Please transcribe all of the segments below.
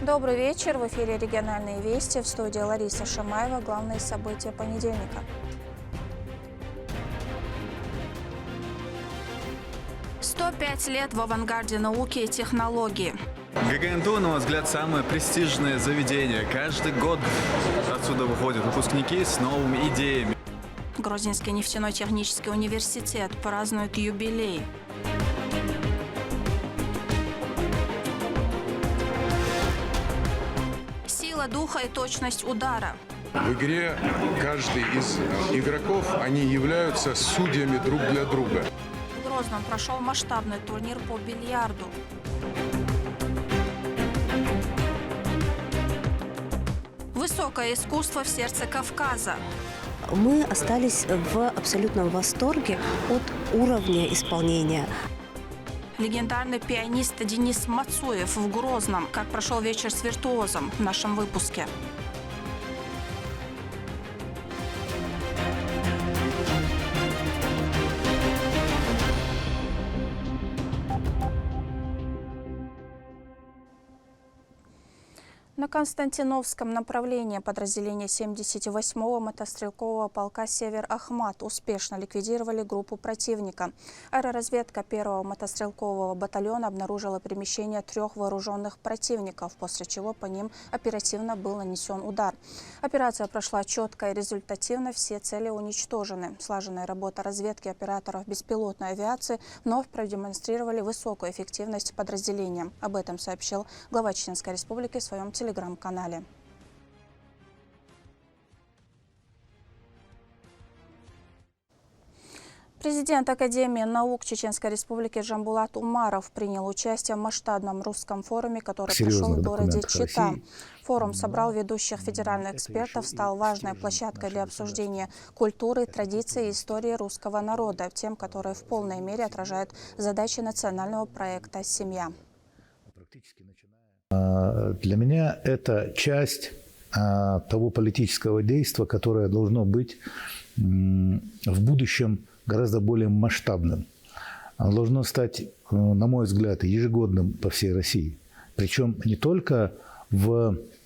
Добрый вечер. В эфире региональные вести. В студии Лариса Шамаева. Главные события понедельника. 105 лет в авангарде науки и технологий. ГГНТУ, на мой взгляд, самое престижное заведение. Каждый год отсюда выходят выпускники с новыми идеями. Грузинский нефтяной технический университет празднует юбилей. Сила духа и точность удара. В игре каждый из игроков, они являются судьями друг для друга. В Грозном прошел масштабный турнир по бильярду. Высокое искусство в сердце Кавказа. Мы остались в абсолютном восторге от уровня исполнения. Легендарный пианист Денис Мацуев в Грозном. Как прошел вечер с виртуозом в нашем выпуске. На Константиновском направлении подразделения 78-го мотострелкового полка «Север-Ахмат» успешно ликвидировали группу противника. Аэроразведка 1-го мотострелкового батальона обнаружила перемещение 3 вооруженных противников, после чего по ним оперативно был нанесен удар. Операция прошла четко и результативно, все цели уничтожены. Слаженная работа разведки операторов беспилотной авиации вновь продемонстрировали высокую эффективность подразделения. Об этом сообщил глава Чеченской Республики в своем телеграм-канале. Президент Академии наук Чеченской Республики Жамбулат Умаров принял участие в масштабном русском форуме, который прошел в городе Чита. Форум собрал ведущих федеральных экспертов, стал важной площадкой для обсуждения культуры, традиций и истории русского народа, тем, которые в полной мере отражают задачи национального проекта «Семья». Для меня это часть того политического действия, которое должно быть в будущем гораздо более масштабным. Оно должно стать, на мой взгляд, ежегодным по всей России. Причем не только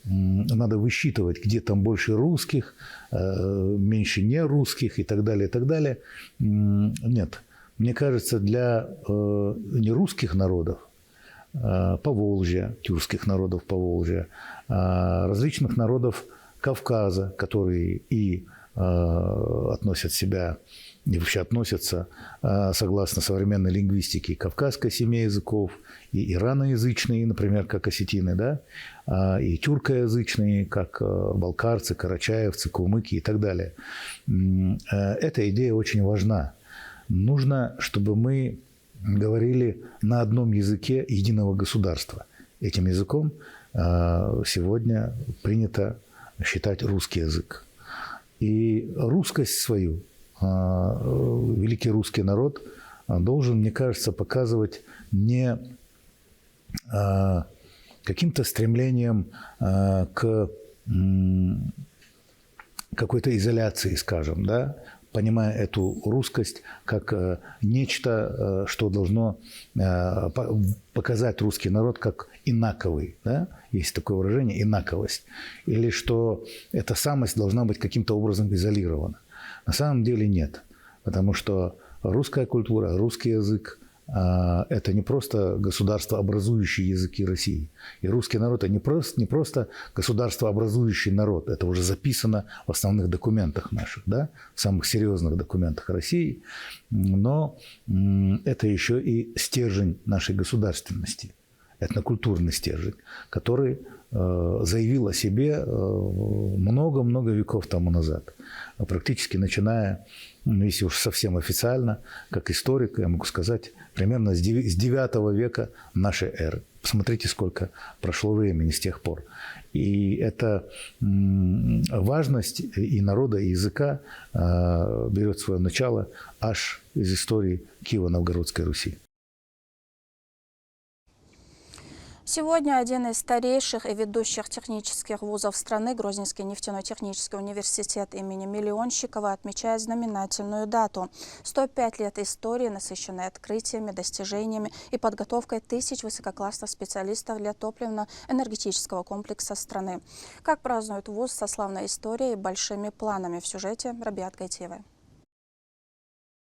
надо высчитывать, где там больше русских, меньше нерусских и так далее, и так далее. Нет. Мне кажется, для нерусских народов, Поволжья, тюркских народов Поволжья, различных народов Кавказа, которые и относят себя, и вообще относятся, согласно современной лингвистике, кавказской семье языков, и ираноязычные, например, как осетины, да, и тюркоязычные, как балкарцы, карачаевцы, калмыки и так далее. Эта идея очень важна. Нужно, чтобы мы говорили на одном языке единого государства. Этим языком сегодня принято считать русский язык. И русскость свою великий русский народ должен, мне кажется, показывать не каким-то стремлением к какой-то изоляции, скажем, да, понимая эту русскость как нечто, что должно показать русский народ как инаковый. Да? Есть такое выражение «инаковость». Или что эта самость должна быть каким-то образом изолирована. На самом деле нет. Потому что русская культура, русский язык – это не просто государствообразующие языки России. И русский народ – это не просто государствообразующий народ. Это уже записано в основных документах наших, да? В самых серьезных документах России. Но это еще и стержень нашей государственности, этнокультурный стержень, который заявил о себе много-много веков тому назад. Практически начиная, если уж совсем официально, как историк, я могу сказать, примерно с 9 века нашей эры. Посмотрите, сколько прошло времени с тех пор. И эта важность и народа, и языка берет свое начало аж из истории Киево-Новгородской Руси. Сегодня один из старейших и ведущих технических вузов страны, Грозненский нефтяной технический университет имени Миллионщикова, отмечает знаменательную дату. 105 лет истории, насыщенной открытиями, достижениями и подготовкой тысяч высококлассных специалистов для топливно-энергетического комплекса страны. Как празднует вуз со славной историей и большими планами, в сюжете Рабиат Гайтиевой.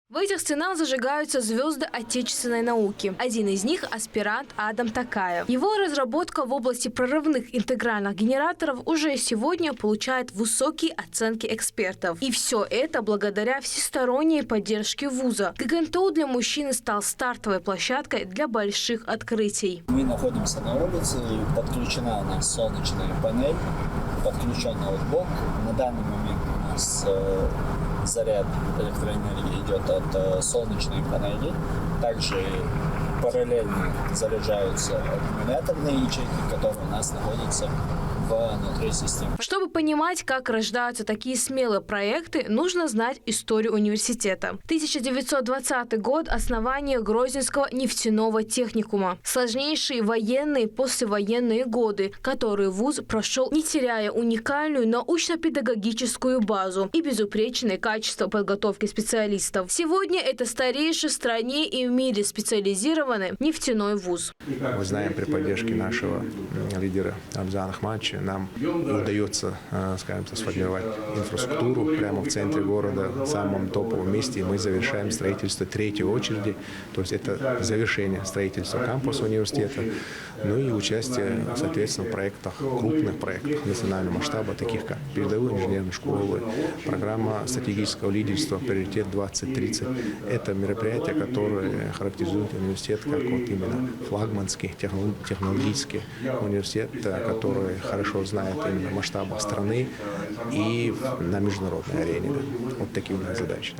В этих стенах зажигаются звезды отечественной науки. Один из них – аспирант Адам Такаев. Его разработка в области прорывных интегральных генераторов уже сегодня получает высокие оценки экспертов. И все это благодаря всесторонней поддержке вуза. ГГНТУ для мужчины стал стартовой площадкой для больших открытий. Мы находимся на улице, подключена у нас солнечная панель, подключен ноутбук. На данный момент у нас заряд электроэнергии идет от солнечной панели. Также параллельно заряжаются аккумуляторные ячейки, которые у нас находятся внутри системы. Чтобы понимать, как рождаются такие смелые проекты, нужно знать историю университета. 1920 год – основание Грозненского нефтяного техникума. Сложнейшие военные, послевоенные годы, которые вуз прошел, не теряя уникальную научно-педагогическую базу и безупречное качество подготовки специалистов. Сегодня это старейший в стране и в мире специализированный нефтяной вуз. Мы знаем, при поддержке нашего лидера Абзана Ахматовича нам удается, скажем так, сформировать инфраструктуру прямо в центре города, в самом топовом месте. И мы завершаем строительство третьей очереди, то есть это завершение строительства кампуса университета, ну и участие, соответственно, в проектах, крупных проектах национального масштаба, таких как передовые инженерные школы, программа стратегического лидерства «Приоритет 2030». Это мероприятия, которые характеризуют университет как вот именно флагманский, технологический университет, который хорошо знает именно масштабы страны и на международной арене. Вот такие у нас задачи.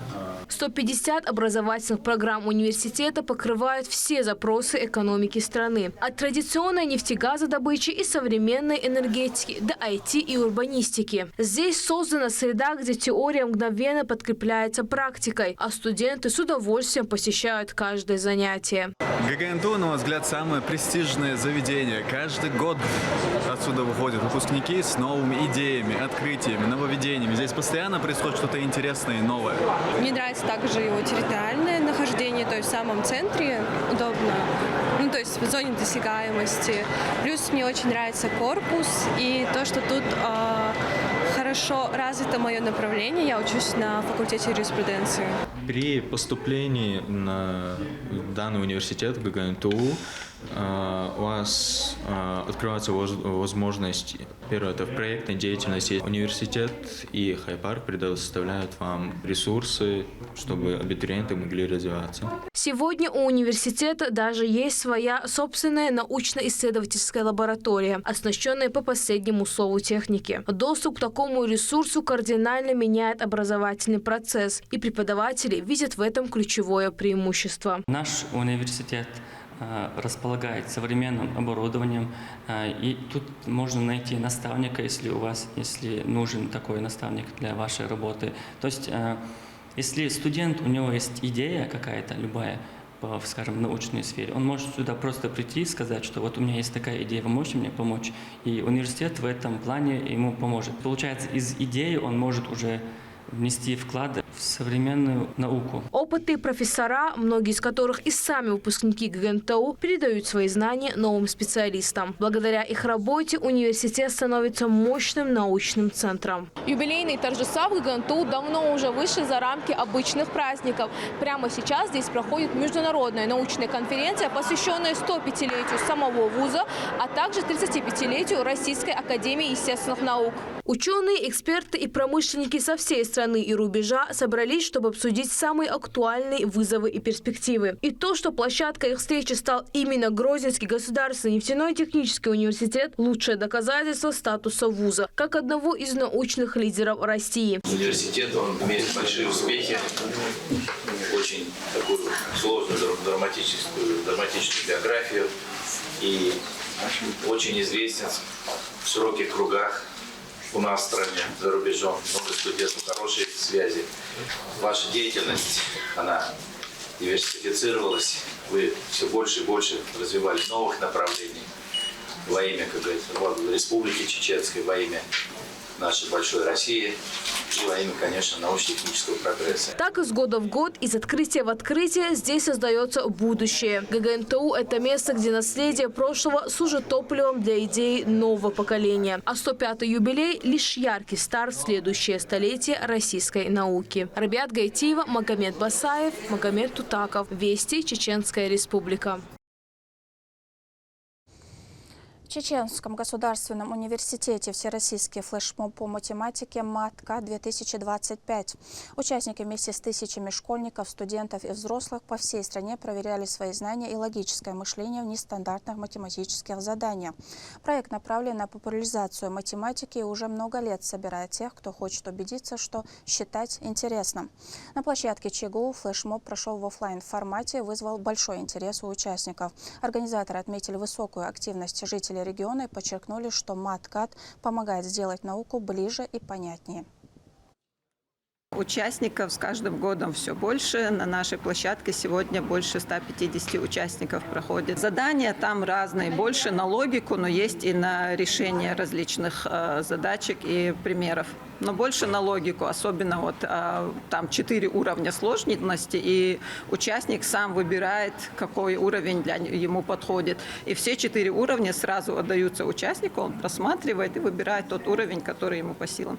150 образовательных программ университета покрывают все запросы экономики страны. От традиционной нефтегазодобычи и современной энергетики до IT и урбанистики. Здесь создана среда, где теория мгновенно подкрепляется практикой, а студенты с удовольствием посещают каждое занятие. ГГНТУ, на мой взгляд, самое престижное заведение. Каждый год отсюда выходят выпускники с новыми идеями, открытиями, нововведениями. Здесь постоянно происходит что-то интересное и новое. Мне нравится также его территориальное нахождение, то есть в самом центре удобно, ну то есть в зоне досягаемости. Плюс мне очень нравится корпус и то, что тут хорошо развито мое направление. Я учусь на факультете юриспруденции. При поступлении на данный университет ГГНТУ у вас открывается возможность, первое, это в проектной деятельности. Университет и Хайпарк предоставляют вам ресурсы, чтобы абитуриенты могли развиваться. Сегодня у университета даже есть своя собственная научно-исследовательская лаборатория, оснащенная по последнему слову техники. Доступ к такому ресурсу кардинально меняет образовательный процесс, и преподаватели видят в этом ключевое преимущество. Наш университет располагает современным оборудованием, и тут можно найти наставника, если нужен такой наставник для вашей работы. То есть, если студент, у него есть идея какая-то, любая, скажем, в научной сфере, он может сюда просто прийти и сказать, что вот у меня есть такая идея, вы можете мне помочь? И университет в этом плане ему поможет. Получается, из идеи он может уже внести вклад в современную науку. Опытные профессора, многие из которых и сами выпускники ГГНТУ, передают свои знания новым специалистам. Благодаря их работе университет становится мощным научным центром. Юбилейные торжества в ГГНТУ давно уже вышли за рамки обычных праздников. Прямо сейчас здесь проходит международная научная конференция, посвященная 105-летию самого вуза, а также 35-летию Российской академии естественных наук. Ученые, эксперты и промышленники со всей страны и рубежа собрались, чтобы обсудить самые актуальные вызовы и перспективы. И то, что площадкой их встречи стал именно Грозненский государственный нефтяной технический университет, лучшее доказательство статуса вуза, как одного из научных лидеров России. Университет, он имеет большие успехи, очень такую сложную драматическую биографию и очень известен в широких кругах. У нас в стране, за рубежом, много студентов, хорошие связи. Ваша деятельность, она диверсифицировалась, вы все больше и больше развивали новых направлений. во имя, как говорится, Республики Чеченской, во имя нашей большой России и во имя, конечно, научно-технического прогресса. Так из года в год, из открытия в открытие здесь создается будущее. ГГНТУ – это место, где наследие прошлого служит топливом для идей нового поколения. А 105-й юбилей – лишь яркий старт в следующее столетие российской науки. Рабиат Гайтиева, Магомед Басаев, Магомед Тутаков. Вести, Чеченская Республика. В Чеченском государственном университете всероссийский флешмоб по математике МАТКА-2025. Участники вместе с тысячами школьников, студентов и взрослых по всей стране проверяли свои знания и логическое мышление в нестандартных математических заданиях. Проект направлен на популяризацию математики и уже много лет собирает тех, кто хочет убедиться, что считать интересно. На площадке ЧГУ флешмоб прошел в офлайн формате и вызвал большой интерес у участников. Организаторы отметили высокую активность жителей региона и подчеркнули, что МАТКАТ помогает сделать науку ближе и понятнее. Участников с каждым годом все больше. На нашей площадке сегодня больше 150 участников проходит. Задания там разные, больше на логику, но есть и на решение различных задачек и примеров. Но больше на логику, особенно вот там 4 уровня сложности, и участник сам выбирает, какой уровень ему подходит. И все 4 уровня сразу отдаются участнику, он просматривает и выбирает тот уровень, который ему по силам.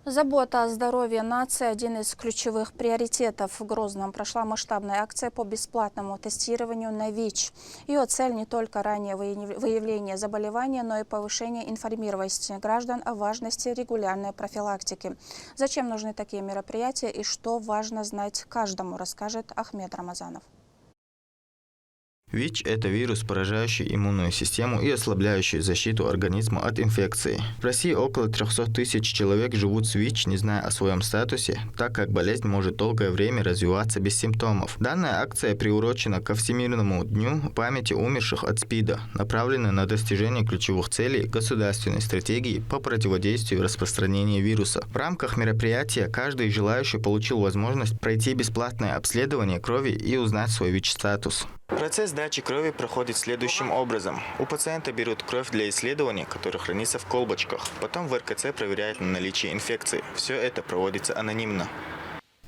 Забота о здоровье нации – один из ключевых приоритетов. В Грозном прошла масштабная акция по бесплатному тестированию на ВИЧ. Ее цель не только раннее выявление заболевания, но и повышение информированности граждан о важности регулярной профилактики. Зачем нужны такие мероприятия и что важно знать каждому, расскажет Ахмед Рамазанов. ВИЧ – это вирус, поражающий иммунную систему и ослабляющий защиту организма от инфекции. В России около 300 тысяч человек живут с ВИЧ, не зная о своем статусе, так как болезнь может долгое время развиваться без симптомов. Данная акция приурочена ко Всемирному дню памяти умерших от СПИДа, направлена на достижение ключевых целей государственной стратегии по противодействию распространению вируса. В рамках мероприятия каждый желающий получил возможность пройти бесплатное обследование крови и узнать свой ВИЧ-статус. Процесс сдачи крови проходит следующим образом. У пациента берут кровь для исследования, которая хранится в колбочках. Потом в РКЦ проверяют на наличие инфекции. Все это проводится анонимно.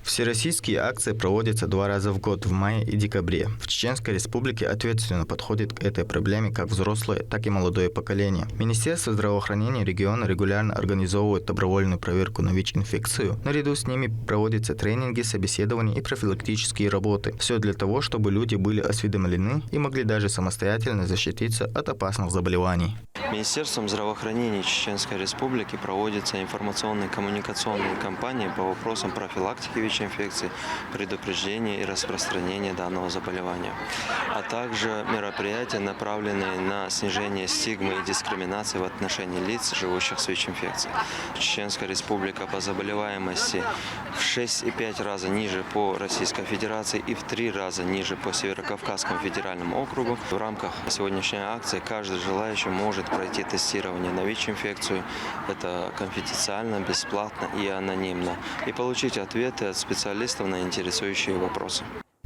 Всероссийские акции проводятся 2 раза в год, в мае и декабре. В Чеченской Республике ответственно подходит к этой проблеме как взрослое, так и молодое поколение. Министерство здравоохранения региона регулярно организовывает добровольную проверку на ВИЧ-инфекцию. Наряду с ними проводятся тренинги, собеседования и профилактические работы. Все для того, чтобы люди были осведомлены и могли даже самостоятельно защититься от опасных заболеваний. Министерством здравоохранения Чеченской Республики проводятся информационные и коммуникационные кампании по вопросам профилактики ВИЧ-инфекции, предупреждения и распространения данного заболевания, а также мероприятия, направленные на снижение стигмы и дискриминации в отношении лиц, живущих с ВИЧ-инфекцией. Чеченская Республика по заболеваемости в 6,5 раза ниже по Российской Федерации и в 3 раза ниже по Северокавказскому федеральному округу. В рамках сегодняшней акции каждый желающий может пройти тестирование на ВИЧ-инфекцию. Это конфиденциально, бесплатно и анонимно. И получить ответы от специалистов на интересующие вопросы.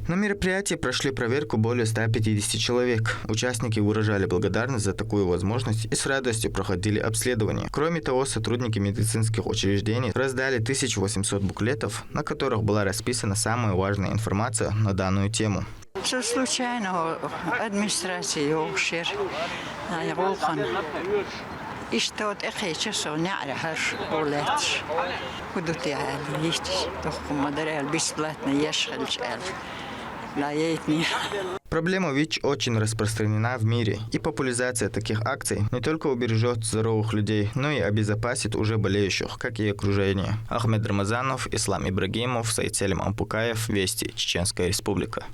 На мероприятии прошли проверку более 150 человек. Участники выражали благодарность за такую возможность и с радостью проходили обследование. Кроме того, сотрудники медицинских учреждений раздали 1800 буклетов, на которых была расписана самая важная информация на данную тему. Все случайно администрация и что вот эхе часов не арахаш улетш. Куда-то есть, только материал бесплатно ешхальч Проблема ВИЧ очень распространена в мире, и популяризация таких акций не только убережет здоровых людей, но и обезопасит уже болеющих, как и окружение. Ахмед Рамазанов, Ислам Ибрагимов, Сайцелим Ампукаев, Вести, Чеченская Республика.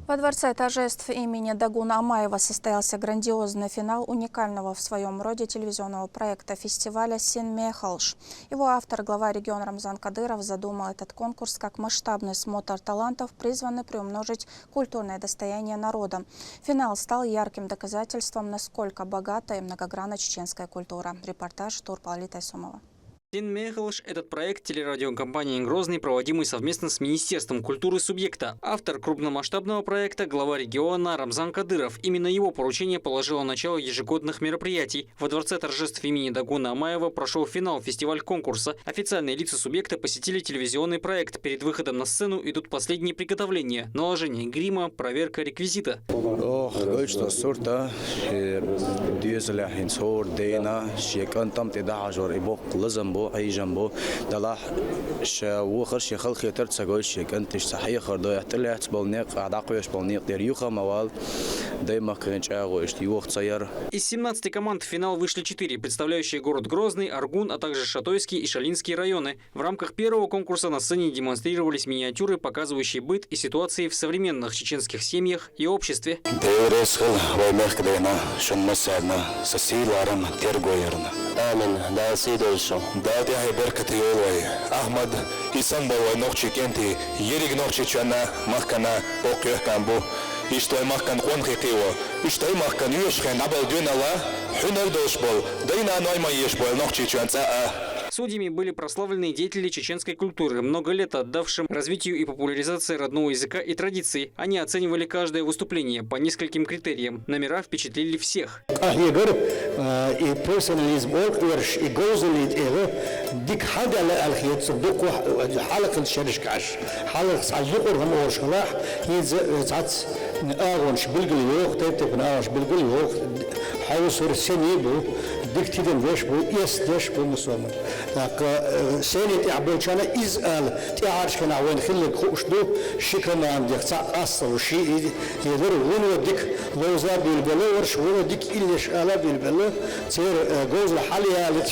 Во Дворце торжеств имени Дагуна Амаева состоялся грандиозный финал уникального в своем роде телевизионного проекта фестиваля «Син-Мехалш». Его автор, глава региона Рамзан Кадыров, задумал этот конкурс как масштабный смотр талантов, призванный приумножить культурное достояние народа. Финал стал ярким доказательством, насколько богата и многогранна чеченская культура. Репортаж Турпалита Сумова. Этот проект телерадиокомпании «Грозный», проводимый совместно с Министерством культуры субъекта. Автор крупномасштабного проекта – глава региона Рамзан Кадыров. Именно его поручение положило начало ежегодных мероприятий. Во Дворце торжеств имени Дагуна Амаева прошел финал фестиваль-конкурса. Официальные лица субъекта посетили телевизионный проект. Перед выходом на сцену идут последние приготовления – наложение грима, проверка реквизита. أي جنبه دلح وخر شيخ خيتر تسقول شيك أنت صحيح خردو يحتل يحتبلنيق عداقو يشبلنيق ديريوخا موال دايما كنش أغو اشتيوخ تصير. Из 17 команд в финал вышли 4, представляющие город Грозный, Аргун, а также Шатойский и Шалинский районы. В рамках первого конкурса на сцене демонстрировались миниатюры, показывающие быт и ситуации в современных чеченских семьях и обществе. آمن دا سيدو شو دا تيهي بركة يولوي أحمد إسان بوي نوخشي كنتي يريق نوخشي چانا مخكنا أوقيوه كامبو إشتوي مخكن قونخي قيوه إشتوي مخكن يوشخين عبال دون الله حنر دوش بول دينا نويما يشبول نوخشي چان ساء. Судьями были прославленные деятели чеченской культуры, много лет отдавшим развитию и популяризации родного языка и традиций. Они оценивали каждое выступление по нескольким критериям. Номера впечатлили всех. دكتيدن ويش بو يس دش بو مسلم لك سنة تعبون كان إزال تعرش كنا وين خلك خوشدو شكرا عندك أصل وشيء يدور وين ودك لوزا بالبلو ورش وين ودك إلش آلا بالبلو تصير جوز الحالية اللي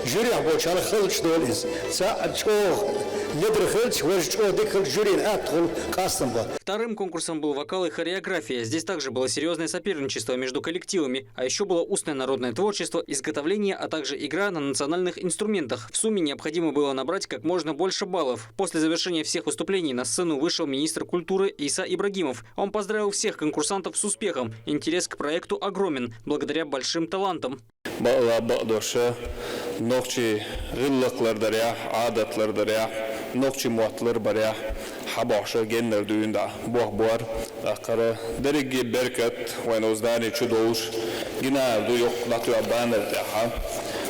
جري عبون كان خلش دولز سأتشوه. Вторым конкурсом был вокал и хореография. Здесь также было серьезное соперничество между коллективами, а еще было устное народное творчество, изготовление, а также игра на национальных инструментах. В сумме необходимо было набрать как можно больше баллов. После завершения всех выступлений на сцену вышел министр культуры Иса Ибрагимов. Он поздравил всех конкурсантов с успехом. Интерес к проекту огромен, благодаря большим талантам. نقطة معطلر بريا حباشة جنر دويندا بوار أقرأ درجة بركة ونوزداني تشدوش جنا دو يق ناتو أبان الريحة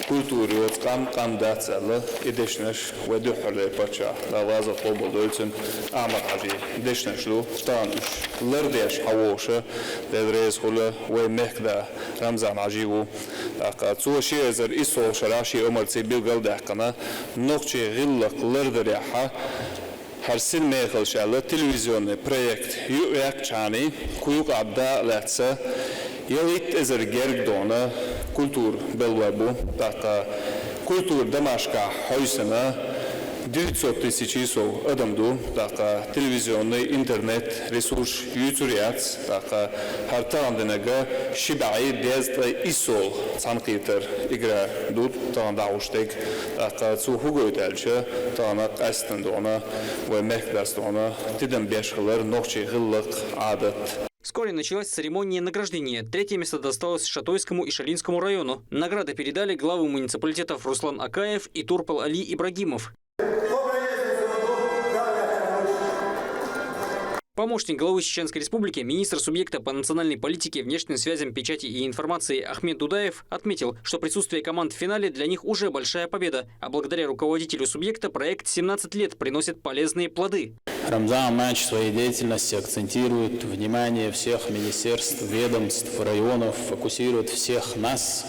كولتوري وتقام دات سلا إدشنش ودو حلي باتشا لغازة طوبة دولتن أعمل عجي إدشنش لو تانش لرديش حواشة لدريز خلا ومهك دا رمزان عجيبو أقرأ سوى شيء زر إسو شراشي أمر تسيبيل قلده قنا نقطة غلق لردريحة هر سن ميخل شالله تلفزيون بروجكت يوك چاني كويوك عبدا لاتسا يليت ازر جرق دونا كولتور بلوابو تاقا كولتور دمشقا حوسنا 900 тысяч исов адамду тақа телевизионный интернет ресурс ютуриац тақа хартанденага шибаи дезда исол санкитер игра дуд тандауштек тақа цухугойдалча танак астандона ва мехдастона тиден бешхлер нохчи гыллык адат. Вскоре началась церемония награждения. Третье место досталось Шатойскому и Шалинскому району. Награды передали главы муниципалитетов Руслан Акаев и Турпал Али Ибрагимов. Помощник главы Чеченской Республики, министр субъекта по национальной политике, внешним связям, печати и информации Ахмед Дудаев отметил, что присутствие команд в финале для них уже большая победа, а благодаря руководителю субъекта проект 17 лет приносит полезные плоды. Рамзан Мач в своей деятельности акцентирует внимание всех министерств, ведомств, районов, фокусирует всех нас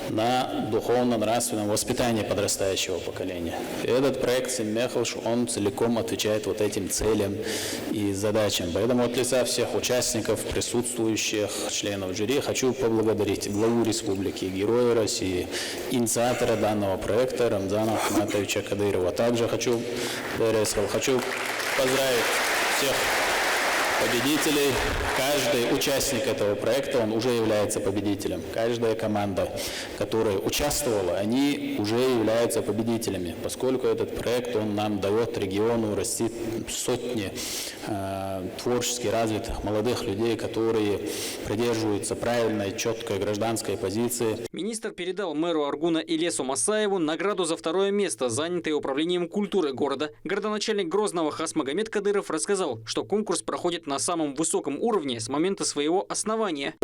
на духовно-нравственном воспитании подрастающего поколения. И этот проект Симмехалш, он целиком отвечает вот этим целям и задачам. Поэтому от лица всех участников, присутствующих, членов жюри, хочу поблагодарить главу республики, героя России, инициатора данного проекта Рамзана Ахматовича Кадырова. Также хочу поздравить всех победителей. Каждый участник этого проекта, он уже является победителем. Каждая команда, которая участвовала, они уже являются победителями, поскольку этот проект, он нам дает региону расти сотни творчески развитых молодых людей, которые придерживаются правильной, четкой гражданской позиции. Министр передал мэру Аргуна Ильясу Масаеву награду за второе место, занятое управлением культуры города. Городоначальник Грозного Хасмагомед Кадыров рассказал, что конкурс проходит на самом высоком уровне с момента своего основания.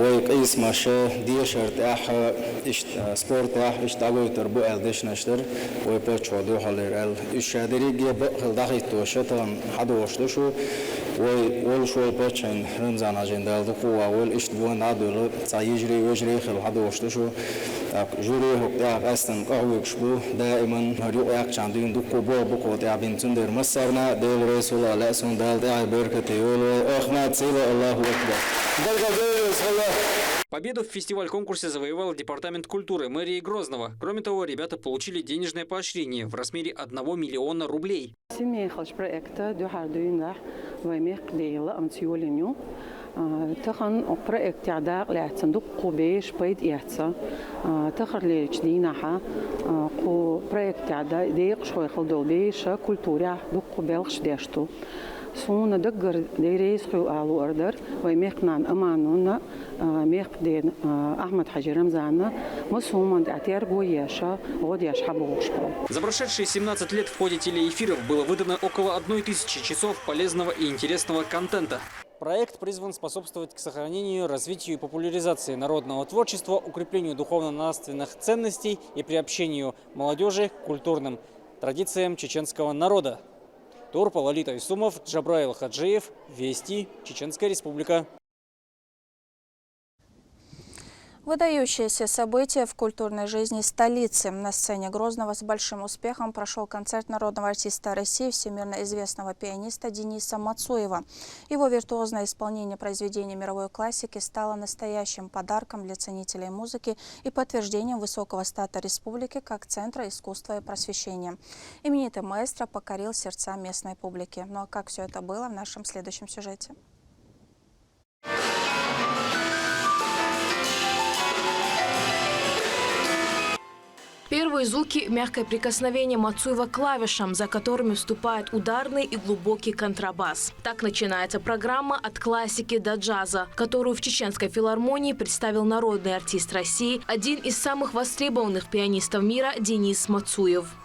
Победу в фестиваль-конкурсе завоевал департамент культуры мэрии Грозного. Кроме того, ребята получили денежное поощрение в размере 1 миллиона рублей. تخن проект عدا لعتصندوق قبيش بيد إعتصا تخر لجدينا ح проект عدا ديق شوي خلدو بيش كولتوريا دوق قبيلش ديشتو سون دقر ديريس خو على أردر ويميقنا أمانونا ميق دين أحمد حجي رمزانا مسهم دعتير بوياشا غودياش حبوشكو. За прошедшие 17 лет в ходе телеэфиров было выдано около 1000 часов полезного и интересного контента. Проект призван способствовать к сохранению, развитию и популяризации народного творчества, укреплению духовно-нравственных ценностей и приобщению молодежи к культурным традициям чеченского народа. Турпа, Лолита Исумов, Джабраил Хаджиев, Вести, Чеченская Республика. Выдающиеся события в культурной жизни столицы. На сцене Грозного с большим успехом прошел концерт народного артиста России, всемирно известного пианиста Дениса Мацуева. Его виртуозное исполнение произведений мировой классики стало настоящим подарком для ценителей музыки и подтверждением высокого статуса республики как центра искусства и просвещения. Именитый маэстро покорил сердца местной публики. Ну а как все это было в нашем следующем сюжете? Первые звуки – мягкое прикосновение Мацуева к клавишам, за которыми вступает ударный и глубокий контрабас. Так начинается программа «От классики до джаза», которую в Чеченской филармонии представил народный артист России, один из самых востребованных пианистов мира Денис Мацуев.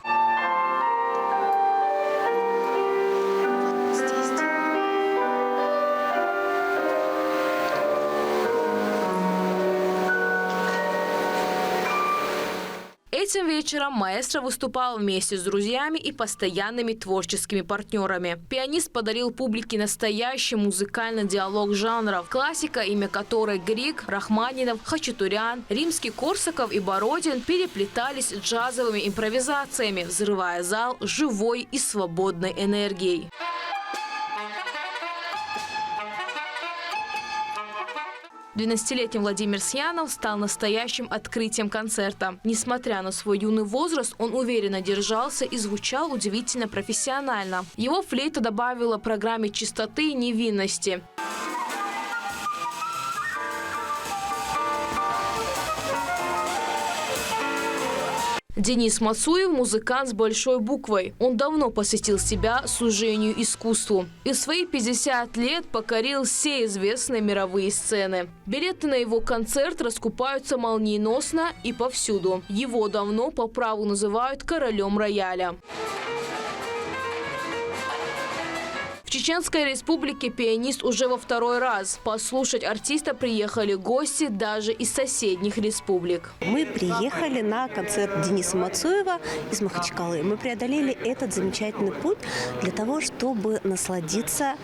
Этим вечером маэстро выступал вместе с друзьями и постоянными творческими партнерами. Пианист подарил публике настоящий музыкальный диалог жанров. Классика, имя которой Грик, Рахманинов, Хачатурян, Римский, Корсаков и Бородин переплетались с джазовыми импровизациями, взрывая зал живой и свободной энергией. 12-летний Владимир Сьянов стал настоящим открытием концерта. Несмотря на свой юный возраст, он уверенно держался и звучал удивительно профессионально. Его флейта добавила программе чистоты и невинности. Денис Мацуев – музыкант с большой буквой. Он давно посвятил себя служению искусству. И в свои 50 лет покорил все известные мировые сцены. Билеты на его концерт раскупаются молниеносно и повсюду. Его давно по праву называют королем рояля. В Чеченской Республике пианист уже во второй раз. Послушать артиста приехали гости даже из соседних республик. Мы приехали на концерт Дениса Мацуева из Махачкалы. Мы преодолели этот замечательный путь для того, чтобы насладиться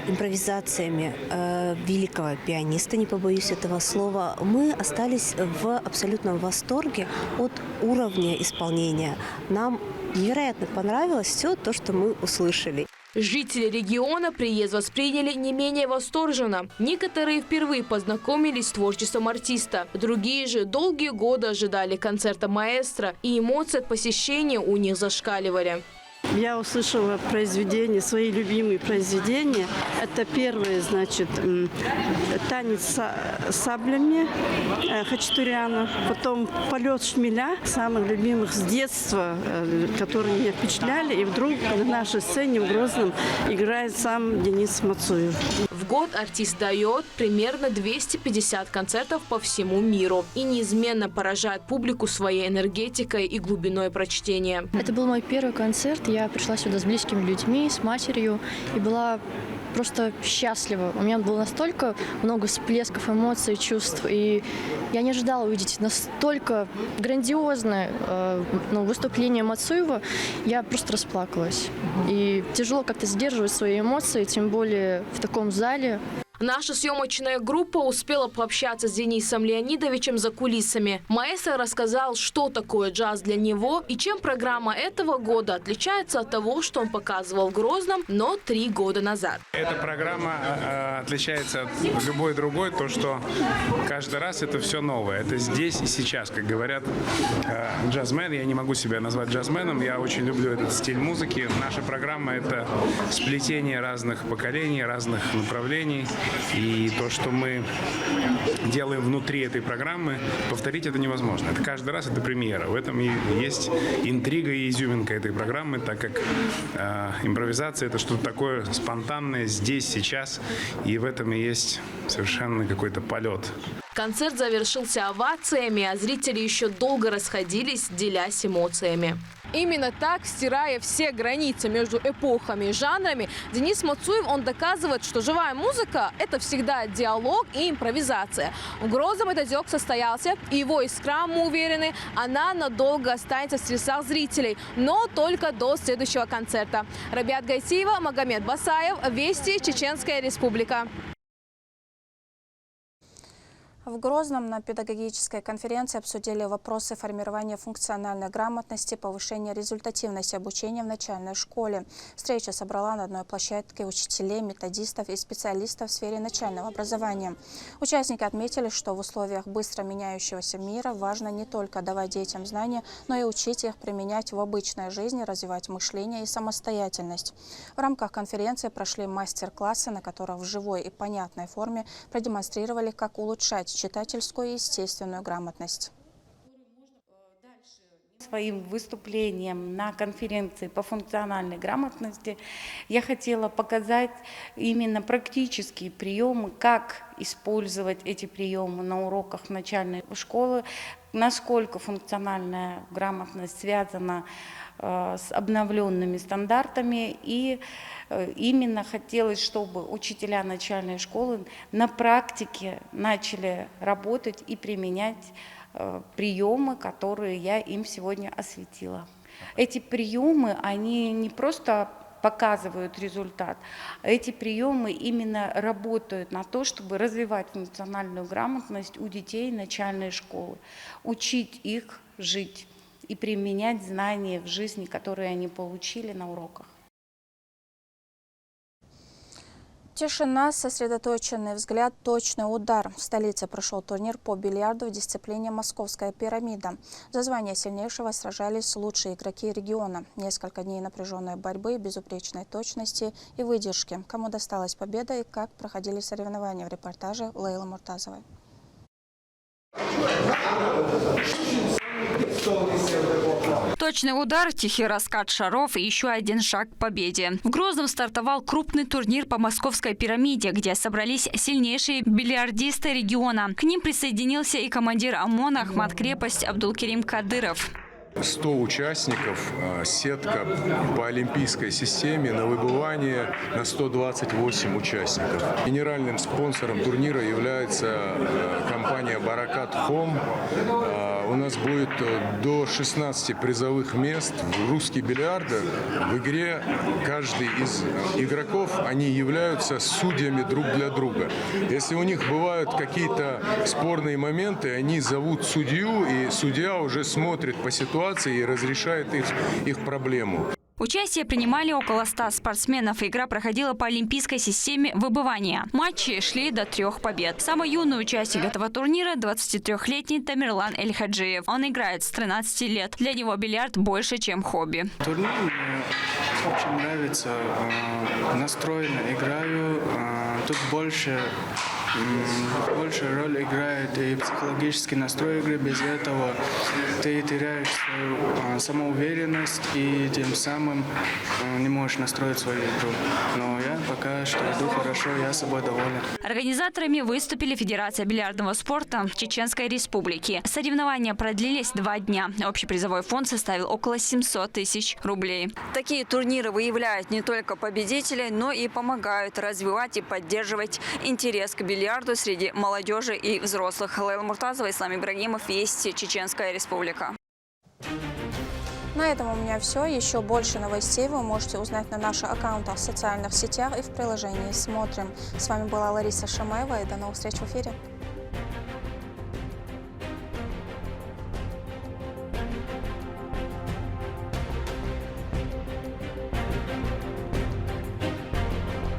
импровизациями великого пианиста, не побоюсь этого слова. Мы остались в абсолютном восторге от уровня исполнения. Нам невероятно понравилось все то, что мы услышали. Жители региона приезд восприняли не менее восторженно. Некоторые впервые познакомились с творчеством артиста. Другие же долгие годы ожидали концерта маэстро, и эмоции от посещения у них зашкаливали. Я услышала произведения, свои любимые произведения. Это первое, значит, танец саблями Хачатуряна, потом полет шмеля, самых любимых с детства, которые меня впечатляли. И вдруг на нашей сцене в Грозном играет сам Денис Мацуев. В год артист дает примерно 250 концертов по всему миру и неизменно поражает публику своей энергетикой и глубиной прочтения. Это был мой первый концерт. Я пришла сюда с близкими людьми, с матерью и была просто счастлива. У меня было настолько много всплесков эмоций, чувств, и я не ожидала увидеть настолько грандиозное выступление Мацуева. Я просто расплакалась. И тяжело как-то сдерживать свои эмоции, тем более в таком зале. Наша съемочная группа успела пообщаться с Денисом Леонидовичем за кулисами. Маэстро рассказал, что такое джаз для него и чем программа этого года отличается от того, что он показывал в Грозном, но 3 года назад. Эта программа отличается от любой другой, то что каждый раз это все новое. Это здесь и сейчас, как говорят джазмен. Я не могу себя назвать джазменом, я очень люблю этот стиль музыки. Наша программа – это сплетение разных поколений, разных направлений. И то, что мы делаем внутри этой программы, повторить это невозможно. Это каждый раз это премьера. В этом и есть интрига и изюминка этой программы, так как импровизация – это что-то такое спонтанное здесь, сейчас. И в этом и есть совершенно какой-то полет. Концерт завершился овациями, а зрители еще долго расходились, делясь эмоциями. Именно так, стирая все границы между эпохами и жанрами, Денис Мацуев, он доказывает, что живая музыка – это всегда диалог и импровизация. В Грозном этот диалог состоялся, и его искра, мы уверены, она надолго останется в сердцах зрителей, но только до следующего концерта. Рабиат Гайтиева, Магомед Басаев, Вести, Чеченская Республика. В Грозном на педагогической конференции обсудили вопросы формирования функциональной грамотности, повышения результативности обучения в начальной школе. Встреча собрала на одной площадке учителей, методистов и специалистов в сфере начального образования. Участники отметили, что в условиях быстро меняющегося мира важно не только давать детям знания, но и учить их применять в обычной жизни, развивать мышление и самостоятельность. В рамках конференции прошли мастер-классы, на которых в живой и понятной форме продемонстрировали, как улучшать читательскую и естественную грамотность. Своим выступлением на конференции по функциональной грамотности я хотела показать именно практические приемы, как использовать эти приемы на уроках начальной школы, насколько функциональная грамотность связана с обновленными стандартами, и именно хотелось, чтобы учителя начальной школы на практике начали работать и применять приемы, которые я им сегодня осветила. Эти приемы, они не просто показывают результат, а эти приемы именно работают на то, чтобы развивать функциональную грамотность у детей начальной школы, учить их жить и применять знания в жизни, которые они получили на уроках. Тишина, сосредоточенный взгляд, точный удар. В столице прошел турнир по бильярду в дисциплине «Московская пирамида». За звание сильнейшего сражались лучшие игроки региона. Несколько дней напряженной борьбы, безупречной точности и выдержки. Кому досталась победа и как проходили соревнования, в репортаже Лейлы Муртазовой. Точный удар, тихий раскат шаров и еще один шаг к победе. В Грозном стартовал крупный турнир по Московской пирамиде, где собрались сильнейшие бильярдисты региона. К ним присоединился и командир ОМОНа Ахмат-Крепость Абдулкерим Кадыров. 100 участников, сетка по олимпийской системе на выбывание на 128 участников. Генеральным спонсором турнира является компания «Баракат Хом». У нас будет до 16 призовых мест. Русский бильярд в игре, каждый из игроков, они являются судьями друг для друга. Если у них бывают какие-то спорные моменты, они зовут судью, и судья уже смотрит по ситуации и разрешает их проблему. Участие принимали около 100 спортсменов. Игра проходила по олимпийской системе выбывания. Матчи шли до 3 побед. Самый юный участник этого турнира – 23-летний Тамерлан Эль-Хаджиев. Он играет с 13 лет. Для него бильярд больше, чем хобби. Турнир мне очень нравится. Настроенно играю. Тут больше роль играет и психологический настрой игры. Без этого ты теряешь свою самоуверенность и тем самым не можешь настроить свою игру. Но я пока что иду хорошо, я собой доволен. Организаторами выступили Федерация бильярдного спорта Чеченской Республики. Соревнования продлились 2 дня. Общий призовой фонд составил около 700 тысяч рублей. Такие турниры выявляют не только победителей, но и помогают развивать и поддерживать интерес к бильярду среди молодежи и взрослых. Лейла Муртазова, Ислам Ибрагимов, Вести, Чеченская Республика. На этом у меня все. Еще больше новостей вы можете узнать на наших аккаунтах в социальных сетях и в приложении «Смотрим». С вами была Лариса Шамаева и до новых встреч в эфире.